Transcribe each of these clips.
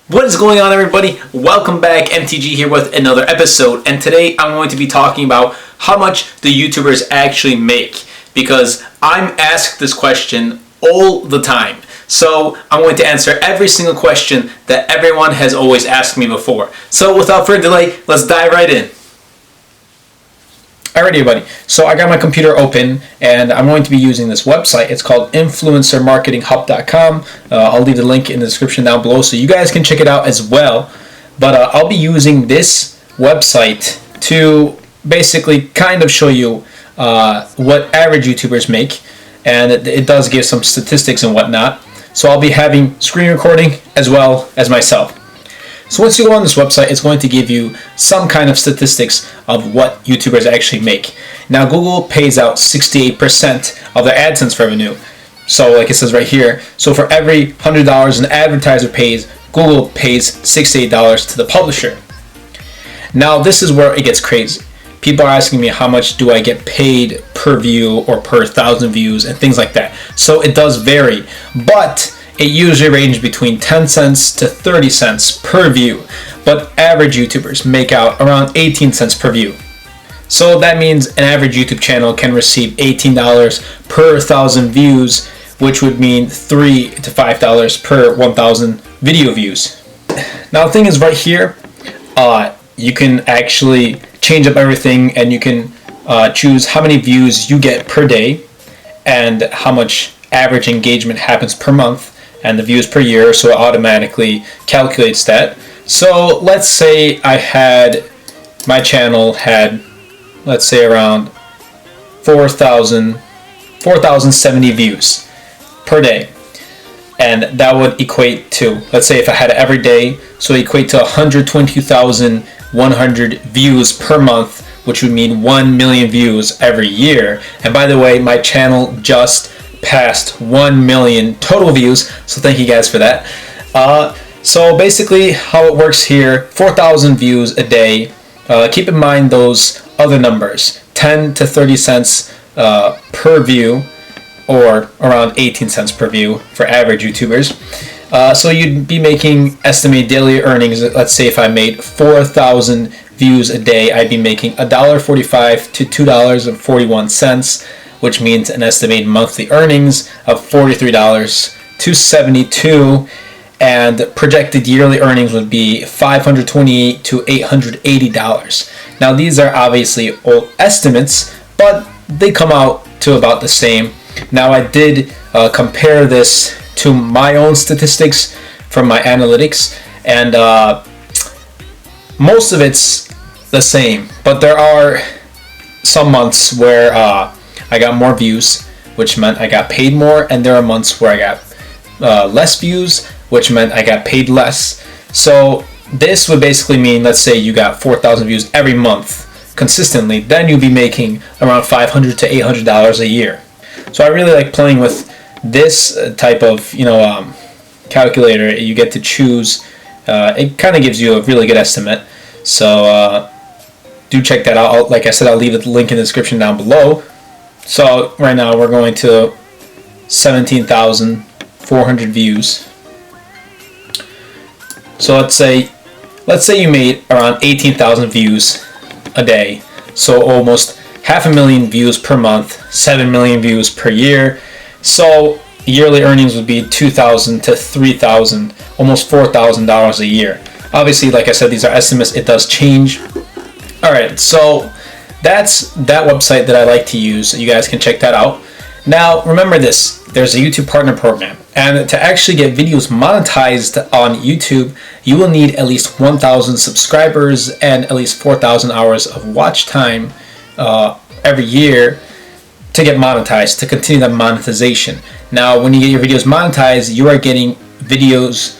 What is going on, everybody? Welcome back. MTG here with another episode, and today I'm going to be talking about how much the YouTubers actually make, because I'm asked this question all the time. So I'm going to answer every single question that everyone has always asked me before. So without further delay, let's dive right in. Alrighty, everybody. So I got my computer open, and I'm going to be using this website. It's called influencermarketinghub.com. I'll leave the link in the description down below so you guys can check it out as well. But I'll be using this website to basically kind of show you what average YouTubers make, and it does give some statistics and whatnot. So I'll be having screen recording as well as myself. So once you go on this website, it's going to give you some kind of statistics of what YouTubers actually make. Now, Google pays out 68% of their AdSense revenue. So like it says right here, so for every $100 an advertiser pays, Google pays $68 to the publisher. Now, this is where it gets crazy. People are asking me how much do I get paid per view or per 1,000 views and things like that. So it does vary, but it usually ranges between 10 cents to 30 cents per view, but average YouTubers make out around 18 cents per view. So that means an average YouTube channel can receive $18 per 1,000 views, which would mean $3 to $5 per 1,000 video views. Now the thing is, right here, you can actually change up everything, and you can choose how many views you get per day and how much average engagement happens per month and the views per year, so it automatically calculates that. So let's say my channel had, let's say, around 4,070 views per day, and that would equate to, let's say if I had it every day, so it equate to 122,100 views per month, which would mean 1 million views every year. And by the way, my channel just passed 1 million total views, so thank you guys for that. So basically how it works here, 4,000 views a day. Keep in mind those other numbers, 10 to 30 cents per view, or around 18 cents per view for average YouTubers. So you'd be making estimated daily earnings. Let's say if I made 4,000 views a day, I'd be making $1.45 to $2.41, which means an estimated monthly earnings of $43 to $72, and projected yearly earnings would be $528 to $880. Now these are obviously old estimates, but they come out to about the same. Now I did compare this to my own statistics from my analytics, and most of it's the same, but there are some months where I got more views, which meant I got paid more, and there are months where I got less views, which meant I got paid less. So this would basically mean, let's say you got 4,000 views every month consistently, then you'll be making around $500 to $800 a year. So I really like playing with this type of calculator. You get to choose. It kind of gives you a really good estimate. So do check that out. Like I said, I'll leave the link in the description down below. So right now we're going to 17,400 views. So let's say you made around 18,000 views a day. So almost 500,000 views per month, 7 million views per year. So yearly earnings would be $2,000 to $3,000, almost $4,000 a year. Obviously, like I said, these are estimates. It does change. All right, so that's that website that I like to use. You guys can check that out. Now, remember this. There's a YouTube Partner Program. And to actually get videos monetized on YouTube, you will need at least 1,000 subscribers and at least 4,000 hours of watch time every year to get monetized, to continue that monetization. Now, when you get your videos monetized, you are getting videos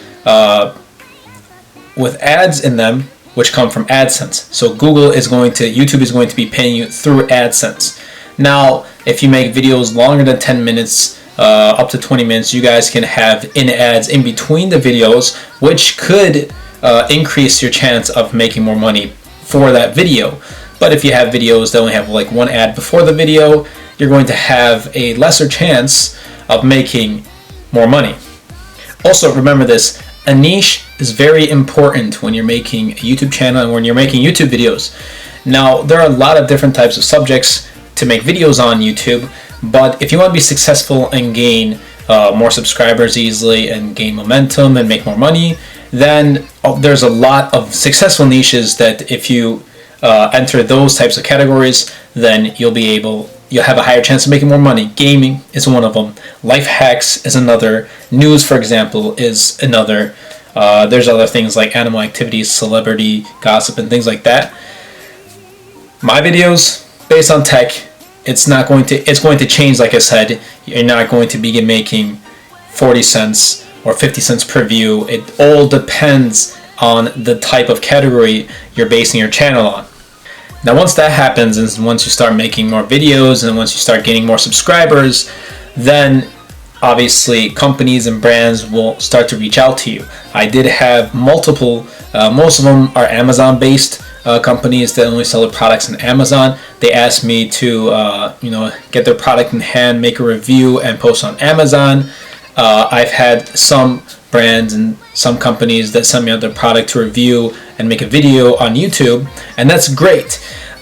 with ads in them, which come from AdSense. So YouTube is going to be paying you through AdSense. Now, if you make videos longer than 10 minutes, up to 20 minutes, you guys can have ads in between the videos, which could increase your chance of making more money for that video. But if you have videos that only have like one ad before the video, you're going to have a lesser chance of making more money. Also, remember this, a niche is very important when you're making a YouTube channel and when you're making YouTube videos. Now, there are a lot of different types of subjects to make videos on YouTube, but if you want to be successful and gain more subscribers easily and gain momentum and make more money, then there's a lot of successful niches that if you enter those types of categories, then you'll have a higher chance of making more money. Gaming is one of them. Life hacks is another. News, for example, is another. There's other things like animal activities, celebrity gossip, and things like that. My videos based on tech, it's going to change. Like I said, you're not going to be making 40 cents or 50 cents per view. It all depends on the type of category you're basing your channel on. Now, once that happens, and once you start making more videos and once you start gaining more subscribers, then obviously companies and brands will start to reach out to you. I did have multiple, most of them are Amazon based companies that only sell their products on Amazon. They asked me to get their product in hand, make a review, and post on Amazon. I've had some brands and some companies that send me out their product to review and make a video on YouTube, and that's great.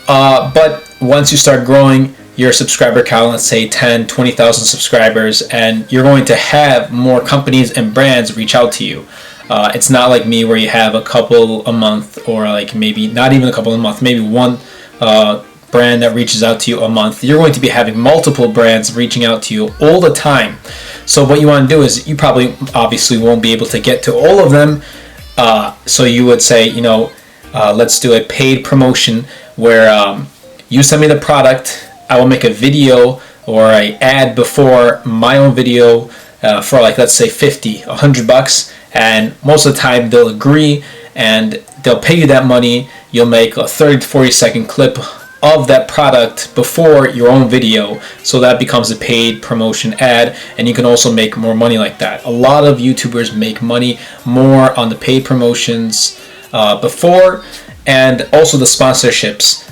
But once you start growing your subscriber count, let's say 10, 20,000 subscribers, and you're going to have more companies and brands reach out to you. It's not like me where you have a couple a month, or like maybe not even a couple a month, maybe one brand that reaches out to you a month. You're going to be having multiple brands reaching out to you all the time. So what you want to do is, you probably obviously won't be able to get to all of them. So you would say, let's do a paid promotion where you send me the product, I will make a video or an ad before my own video for like, let's say 50, $100, and most of the time they'll agree and they'll pay you that money. You'll make a 30 to 40 second clip of that product before your own video, so that becomes a paid promotion ad, and you can also make more money like that. A lot of YouTubers make money more on the paid promotions before, and also the sponsorships.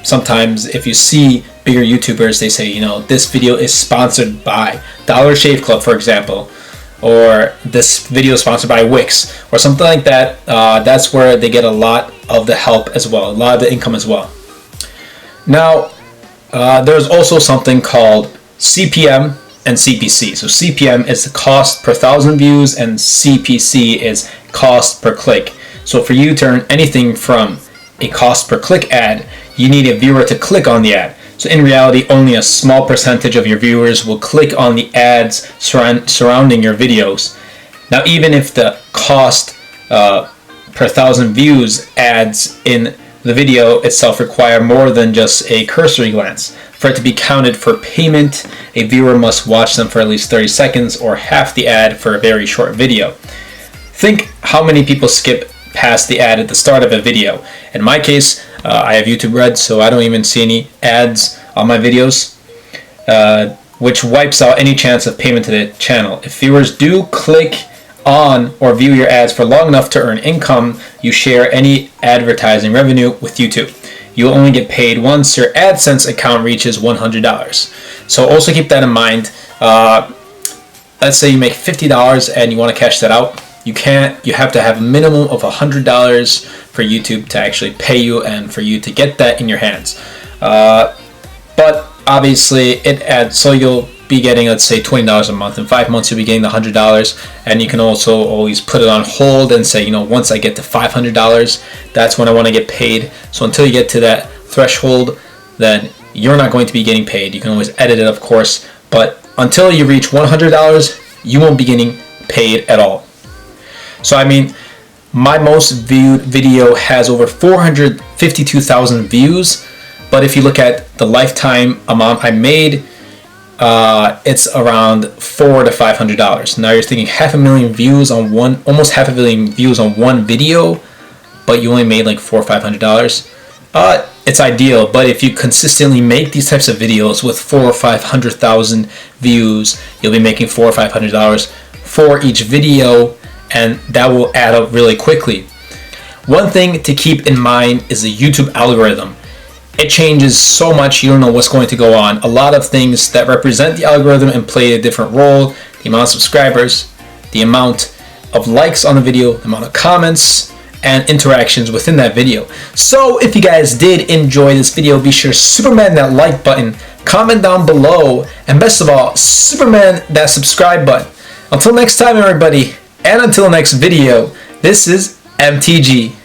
Sometimes if you see bigger YouTubers, they say, this video is sponsored by Dollar Shave Club, for example, or this video is sponsored by Wix, or something like that. That's where they get a lot of the help as well, a lot of the income as well. Now, there's also something called CPM and CPC. So CPM is the cost per thousand views, and CPC is cost per click. So for you to earn anything from a cost per click ad, you need a viewer to click on the ad. So in reality, only a small percentage of your viewers will click on the ads surrounding your videos. Now, even if the cost per thousand views ads in the video itself require more than just a cursory glance. For it to be counted for payment, a viewer must watch them for at least 30 seconds or half the ad for a very short video. Think how many people skip past the ad at the start of a video. In my case, I have YouTube Red, so I don't even see any ads on my videos, which wipes out any chance of payment to the channel. If viewers do click on or view your ads for long enough to earn income, you share any advertising revenue with YouTube. You will only get paid once your AdSense account reaches $100. So also keep that in mind. Let's say you make $50 and you want to cash that out. You have to have a minimum of $100 for YouTube to actually pay you and for you to get that in your hands. But obviously it adds, so you'll be getting, let's say, $20 a month. In 5 months you'll be getting the $100, and you can also always put it on hold and say, once I get to $500, that's when I want to get paid. So until you get to that threshold, then you're not going to be getting paid. You can always edit it, of course, but until you reach $100, you won't be getting paid at all. So my most viewed video has over 452,000 views, but if you look at the lifetime amount I made, it's around $400 to $500. Now you're thinking almost half a million views on one video, but you only made like $400 or $500. It's ideal, but if you consistently make these types of videos with 400,000 or 500,000 views, you'll be making $400 or $500 for each video, and that will add up really quickly. One thing to keep in mind is the YouTube algorithm. It changes so much, you don't know what's going to go on. A lot of things that represent the algorithm and play a different role, the amount of subscribers, the amount of likes on the video, the amount of comments, and interactions within that video. So if you guys did enjoy this video, be sure to Superman that like button, comment down below, and best of all, Superman that subscribe button. Until next time, everybody, and until next video, this is MTG.